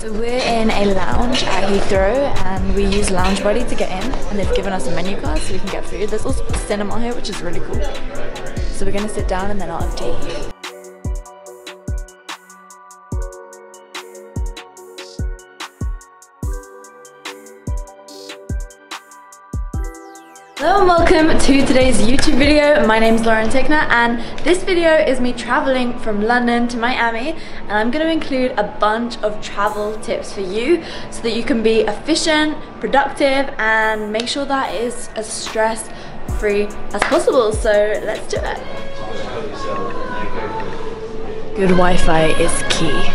So we're in a lounge at Heathrow and we use Lounge Buddy to get in, and they've given us a menu card so we can get food. There's also a cinema here, which is really cool. So we're gonna sit down and then I'll update you. Hello and welcome to today's YouTube video. My name is Tickner and this video is me traveling from London to Miami, and I'm going to include a bunch of travel tips for you so that you can be efficient, productive, and make sure that is as stress-free as possible. So let's do it. Good Wi-Fi is key.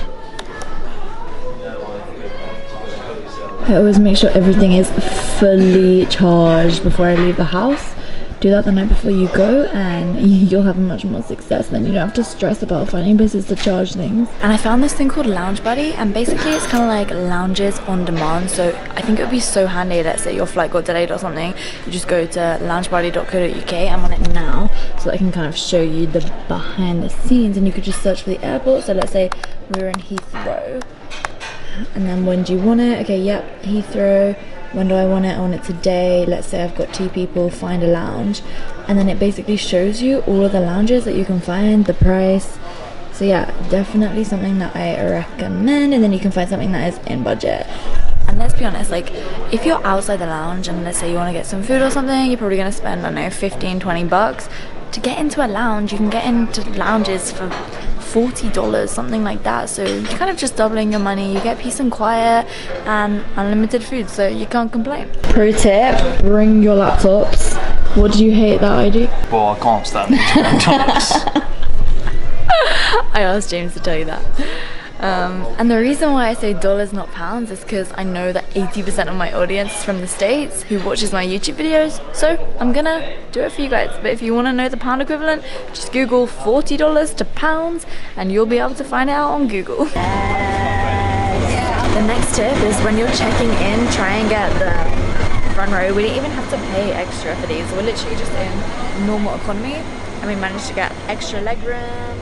I always make sure everything is fully charged before I leave the house. Do that the night before you go and you'll have much more success. Then you don't have to stress about finding places to charge things. And I found this thing called Lounge Buddy, and basically it's kind of like lounges on demand. So I think it would be so handy, let's say your flight got delayed or something, you just go to loungebuddy.co.uk. I'm on it now so that I can kind of show you the behind the scenes, and you could just search for the airport. So let's say we were in Heathrow. And then when do you want it? Okay, yep, Heathrow. When do I want it? I want it today. Let's say I've got 2 people, find a lounge. And then it basically shows you all of the lounges that you can find, the price. So yeah, definitely something that I recommend. And then you can find something that is in budget. And let's be honest, like if you're outside the lounge and let's say you want to get some food or something, you're probably going to spend, I don't know, 15, 20 bucks. To get into a lounge, you can get into lounges for $40, something like that. So you're kind of just doubling your money. You get peace and quiet and unlimited food, so you can't complain. Pro tip, bring your laptops. What do you hate that I do? Well, I can't stand laptops. I asked James to tell you that. And the reason why I say dollars not pounds is because I know that 80% of my audience is from the States who watches my YouTube videos, so I'm gonna do it for you guys. But if you want to know the pound equivalent, just Google $40 to pounds and you'll be able to find it out on Google. The next tip is when you're checking in, try and get the front row. We didn't even have to pay extra for these. We're literally just in normal economy and we managed to get extra leg room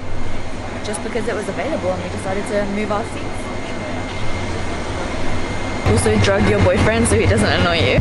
just because it was available, and we decided to move our seats. Also drug your boyfriend so he doesn't annoy you.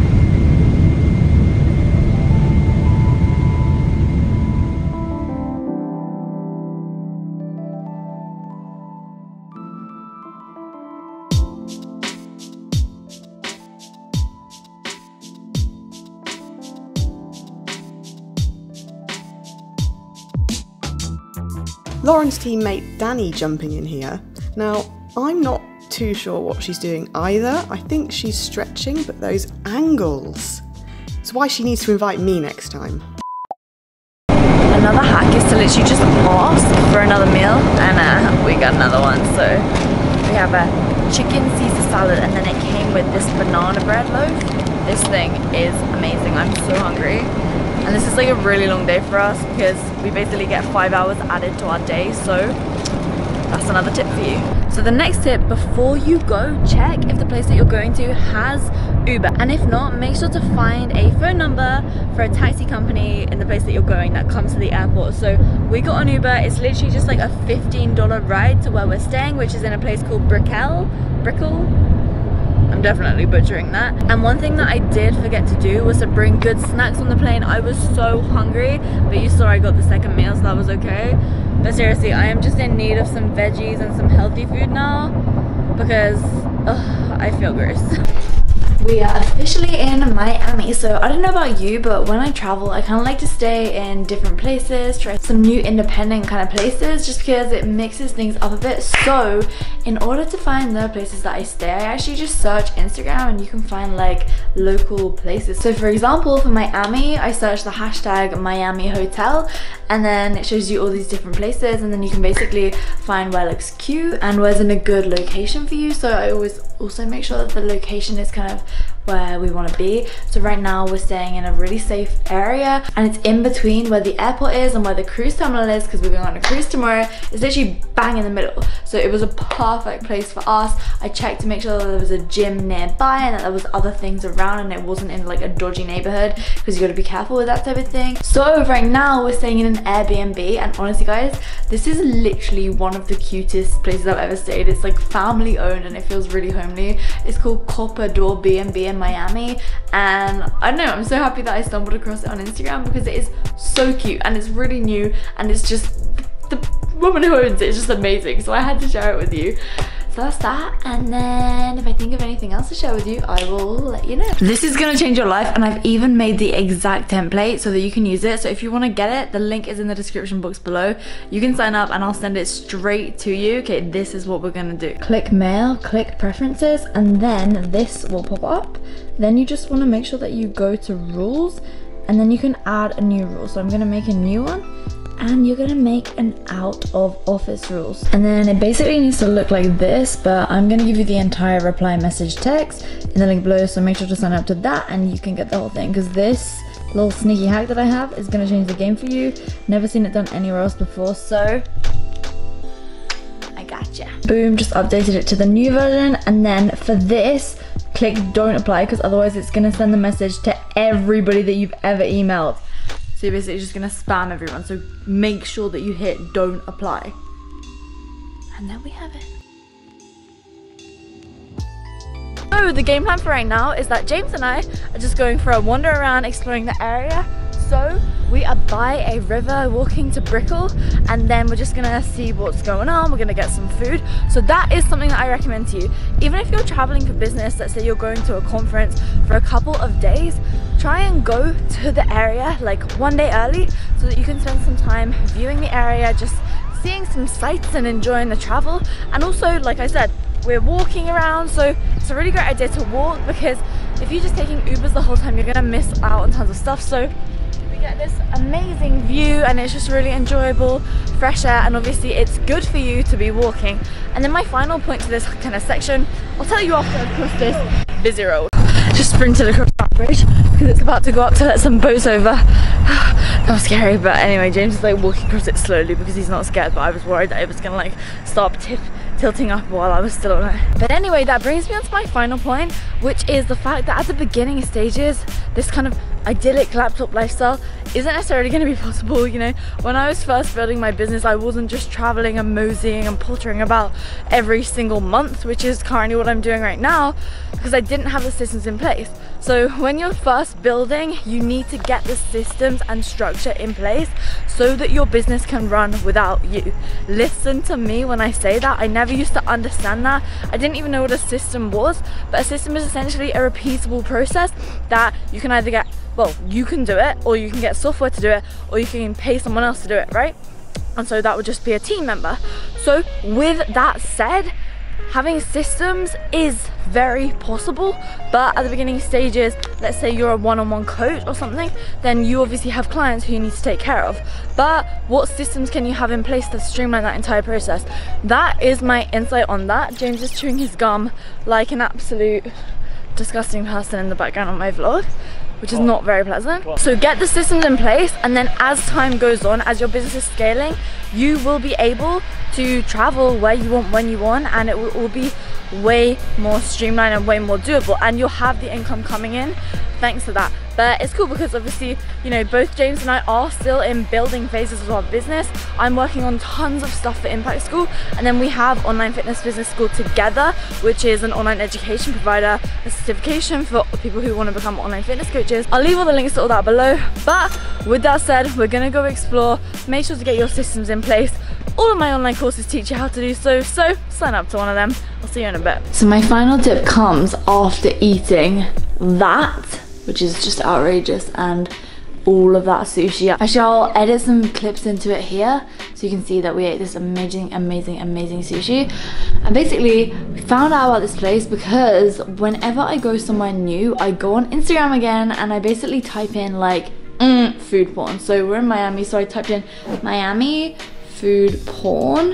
Lauren's teammate Danny jumping in here. Now, I'm not too sure what she's doing either. I think she's stretching, but those angles. It's why she needs to invite me next time. Another hack is to literally just ask for another meal, and we got another one. So we have a chicken Caesar salad, and then it came with this banana bread loaf. This thing is amazing. I'm so hungry. And this is like a really long day for us because we basically get 5 hours added to our day, so that's another tip for you. So the next tip, before you go, check if the place that you're going to has Uber, and if not, make sure to find a phone number for a taxi company in the place that you're going that comes to the airport. So we got an Uber. It's literally just like a $15 ride to where we're staying, which is in a place called Brickell. I'm definitely butchering that. And one thing that I did forget to do was to bring good snacks on the plane. I was so hungry, but you saw I got the second meal, so that was okay. But seriously, I am just in need of some veggies and some healthy food now because I feel gross. We are officially in Miami. So I don't know about you, but when I travel, I kind of like to stay in different places, try some new independent kind of places, just because it mixes things up a bit. So in order to find the places that I stay, I actually just search Instagram and you can find like local places. So for example, for Miami, I searched the hashtag Miami Hotel, and then it shows you all these different places, and then you can basically find where looks cute and where's in a good location for you. So I always also make sure that the location is kind of where we want to be. So right now we're staying in a really safe area, and it's in between where the airport is and where the cruise terminal is, because we're going on a cruise tomorrow. It's literally bang in the middle, so it was a perfect place for us. I checked to make sure that there was a gym nearby and that there was other things around, and it wasn't in like a dodgy neighborhood, because you got to be careful with that type of thing. So right now we're staying in an Airbnb, and honestly guys, this is literally one of the cutest places I've ever stayed. It's like family owned and it feels really homely. It's called Copper Door B&B in Miami, and I don't know, I'm so happy that I stumbled across it on Instagram because it is so cute and it's really new, and it's just, the woman who owns it is just amazing, so I had to share it with you. So that's that, and then if I think of anything else to share with you, I will let you know. This is gonna change your life, and I've even made the exact template so that you can use it. So if you wanna get it, the link is in the description box below. You can sign up and I'll send it straight to you. Okay, this is what we're gonna do. Click mail, click preferences, and then this will pop up. Then you just wanna make sure that you go to rules, and then you can add a new rule. So I'm gonna make a new one, and you're gonna make an out of office rules, and then it basically needs to look like this, but I'm gonna give you the entire reply message text in the link below, so make sure to sign up to that and you can get the whole thing, because this little sneaky hack that I have is gonna change the game for you. Never seen it done anywhere else before, so I gotcha. Boom, just updated it to the new version, and then for this, click don't apply, because otherwise it's gonna send the message to everybody that you've ever emailed. So you're basically just gonna spam everyone, so make sure that you hit don't apply. And there we have it. So the game plan for right now is that James and I are just going for a wander around exploring the area. So we are by a river walking to Brickell, and then we're just gonna see what's going on. We're gonna get some food. So that is something that I recommend to you. Even if you're traveling for business, let's say you're going to a conference for a couple of days, try and go to the area like one day early so that you can spend some time viewing the area, just seeing some sights and enjoying the travel. And also, like I said, we're walking around, so it's a really great idea to walk, because if you're just taking Ubers the whole time, you're gonna miss out on tons of stuff. So we get this amazing view, and it's just really enjoyable, fresh air, and obviously it's good for you to be walking. And then my final point to this kind of section, I'll tell you after I cross this busy road. Just sprinted across that bridge because it's about to go up to let some boats over. That was scary, but anyway, James is like walking across it slowly because he's not scared, but I was worried that it was gonna like stop tilting up while I was still on it. But anyway, that brings me on to my final point, which is the fact that at the beginning stages, this kind of idyllic laptop lifestyle isn't necessarily going to be possible. You know, when I was first building my business, I wasn't just traveling and moseying and pottering about every single month, which is currently what I'm doing right now, because I didn't have the systems in place. So when you're first building, you need to get the systems and structure in place so that your business can run without you. Listen to me when I say that. I never used to understand that. I didn't even know what a system was, but a system is essentially a repeatable process that you can either get, well, you can do it, or you can get software to do it, or you can pay someone else to do it, right? And so that would just be a team member. So with that said, having systems is very possible, but at the beginning stages, let's say you're a one-on-one coach or something, then you obviously have clients who you need to take care of. But what systems can you have in place to streamline that entire process? That is my insight on that. James is chewing his gum like an absolute disgusting person in the background of my vlog, which is not very pleasant. So get the systems in place, and then as time goes on, as your business is scaling, you will be able to travel where you want, when you want, and it will all be way more streamlined and way more doable, and you'll have the income coming in thanks to that. But it's cool because obviously, you know, both James and I are still in building phases of our business. I'm working on tons of stuff for Impact School, and then we have Online Fitness Business School Together, which is an online education provider, a certification for people who want to become online fitness coaches. I'll leave all the links to all that below. But with that said, we're gonna go explore. Make sure to get your systems in place. All of my online courses teach you how to do so sign up to one of them. I'll see you in a bit. So my final tip comes after eating that, which is just outrageous, and all of that sushi. Actually, I'll edit some clips into it here so you can see that we ate this amazing sushi. And basically, we found out about this place because whenever I go somewhere new, I go on Instagram again and I basically type in like food porn. So we're in Miami, so I typed in Miami food porn,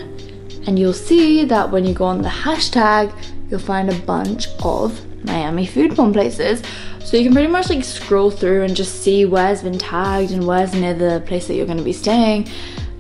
and you'll see that when you go on the hashtag, you'll find a bunch of Miami food porn places. So you can pretty much like scroll through and just see where's been tagged and where's near the place that you're going to be staying.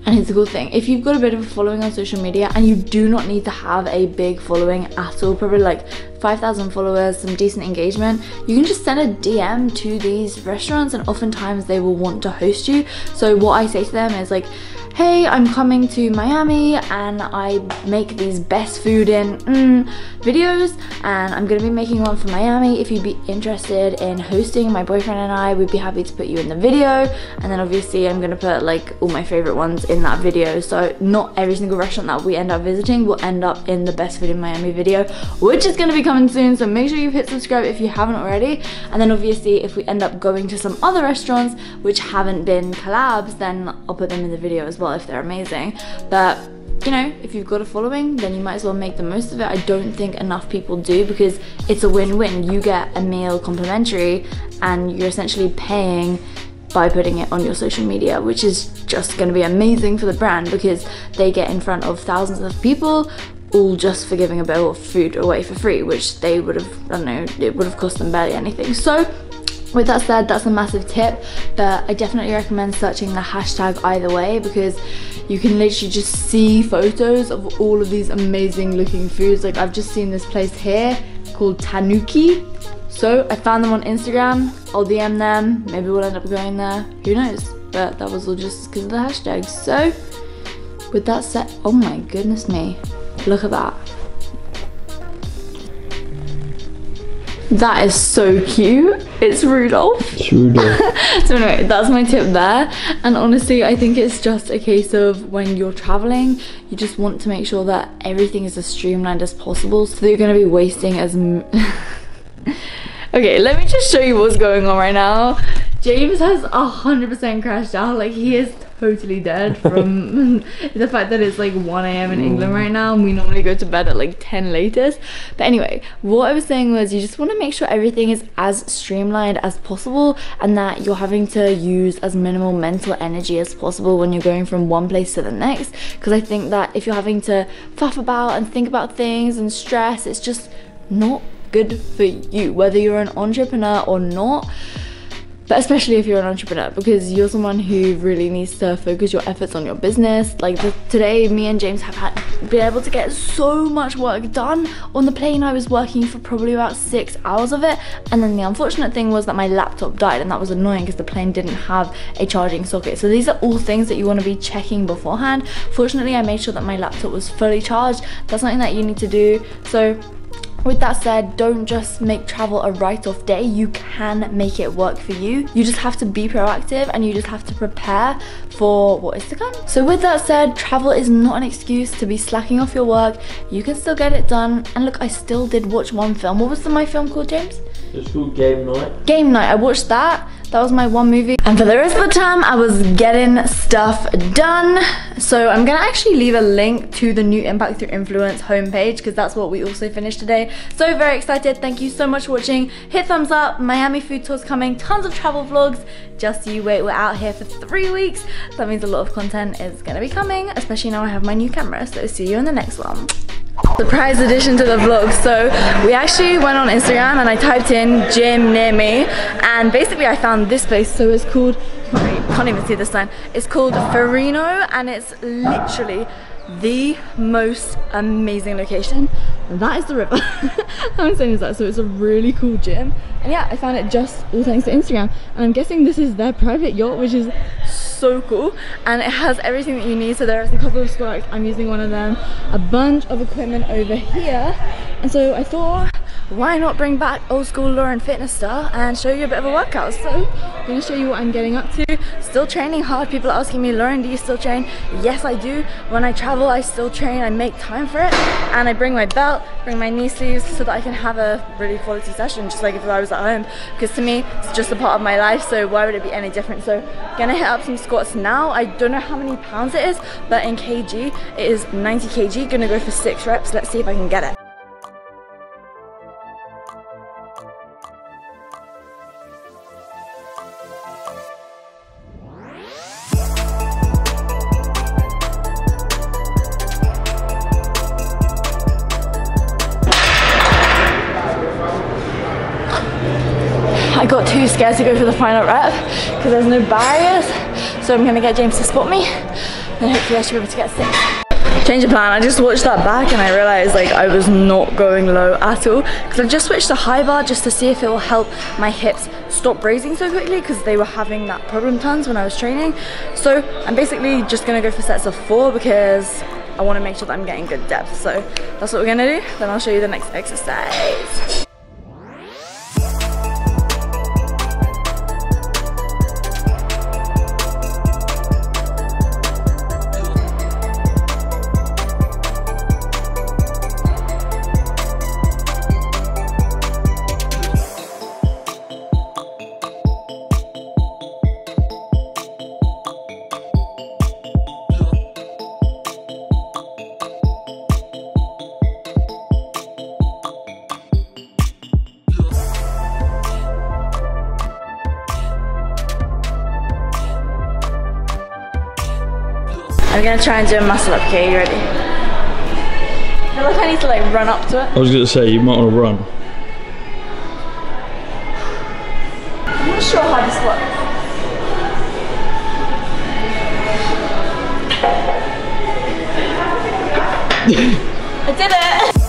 And here's the cool thing, if you've got a bit of a following on social media, and you do not need to have a big following at all, probably like 5,000 followers, some decent engagement, you can just send a DM to these restaurants and oftentimes they will want to host you. So what I say to them is like, hey, I'm coming to Miami and I make these best food in videos, and I'm gonna be making one for Miami. If you'd be interested in hosting, my boyfriend and I would be happy to put you in the video. And then obviously I'm gonna put like all my favorite ones in that video. So not every single restaurant that we end up visiting will end up in the best food in Miami video, which is gonna be coming soon. So make sure you've hit subscribe if you haven't already. And then obviously if we end up going to some other restaurants which haven't been collabs, then I'll put them in the video as well if they're amazing. But you know, if you've got a following, then you might as well make the most of it. I don't think enough people do, because it's a win-win. You get a meal complimentary and you're essentially paying by putting it on your social media, which is just going to be amazing for the brand, because they get in front of thousands of people all just for giving a bit of food away for free, which they would have, I don't know, it would have cost them barely anything. So with that said, that's a massive tip, but I definitely recommend searching the hashtag either way, because you can literally just see photos of all of these amazing looking foods. Like I've just seen this place here called Tanuki. So I found them on Instagram, I'll DM them, maybe we'll end up going there, who knows? But that was all just because of the hashtags. So with that said, oh my goodness me, look at that. That is so cute. It's Rudolph. It's Rudolph. So anyway, that's my tip there. And honestly, I think it's just a case of when you're traveling, you just want to make sure that everything is as streamlined as possible, so that you're going to be wasting as okay, let me just show you what's going on right now. James has 100% crashed out. Like, he is totally dead from the fact that it's like 1 AM in England right now, and we normally go to bed at like 10 latest. But anyway, what I was saying was, you just want to make sure everything is as streamlined as possible, and that you're having to use as minimal mental energy as possible when you're going from one place to the next. Because I think that if you're having to faff about and think about things and stress, it's just not good for you, whether you're an entrepreneur or not. But especially if you're an entrepreneur, because you're someone who really needs to focus your efforts on your business. Like today, me and James have been able to get so much work done. On the plane, I was working for probably about 6 hours of it. And then the unfortunate thing was that my laptop died, and that was annoying because the plane didn't have a charging socket. So these are all things that you want to be checking beforehand. Fortunately, I made sure that my laptop was fully charged. That's something that you need to do. So with that said, don't just make travel a write-off day. You can make it work for you. You just have to be proactive, and you just have to prepare for what is to come. So with that said, travel is not an excuse to be slacking off your work. You can still get it done. And look, I still did watch one film. What was my film called, James? It's called Game Night. Game Night. I watched that. That was my one movie. And for the rest of the time, I was getting stuff done. So I'm gonna actually leave a link to the new Impact Through Influence homepage, because that's what we also finished today. So very excited. Thank you so much for watching. Hit thumbs up. Miami food tours coming. Tons of travel vlogs. Just you wait. We're out here for 3 weeks. That means a lot of content is gonna be coming, especially now I have my new camera. So see you in the next one. Surprise addition to the vlog. So we actually went on Instagram and I typed in gym near me, and basically I found this place. So it's called, can't even see this sign, it's called Farino, and it's literally the most amazing location. And that is the river. How insane is that? So it's a really cool gym, and yeah, I found it just all thanks to Instagram, and I'm guessing this is their private yacht, which is so cool, and it has everything that you need. So there's a couple of squats, I'm using one of them, a bunch of equipment over here, and so I thought, why not bring back old school Lauren fitness style and show you a bit of a workout. So I'm going to show you what I'm getting up to. Still training hard. People are asking me, Lauren, do you still train? Yes, I do. When I travel, I still train. I make time for it, and I bring my belt, bring my knee sleeves, so that I can have a really quality session, just like if I was at home, because to me it's just a part of my life, so why would it be any different? So gonna hit up some squats now. I don't know how many pounds it is, but in kg it is 90 kg. Gonna go for 6 reps. Let's see if I can get it. too scared to go for the final rep because there's no barriers. So I'm gonna get James to spot me, and hopefully I should be able to get 6. Change of plan. I just watched that back and I realized like I was not going low at all because I just switched to high bar just to see if it will help my hips stop raising so quickly because they were having that problem tons when I was training. So I'm basically just gonna go for sets of 4 because I want to make sure that I'm getting good depth. So that's what we're gonna do. Then I'll show you the next exercise. I'm gonna try and do a muscle up. Okay, you ready? I feel like I need to like run up to it. I was gonna say, you might want to run. I'm not sure how this works. I did it!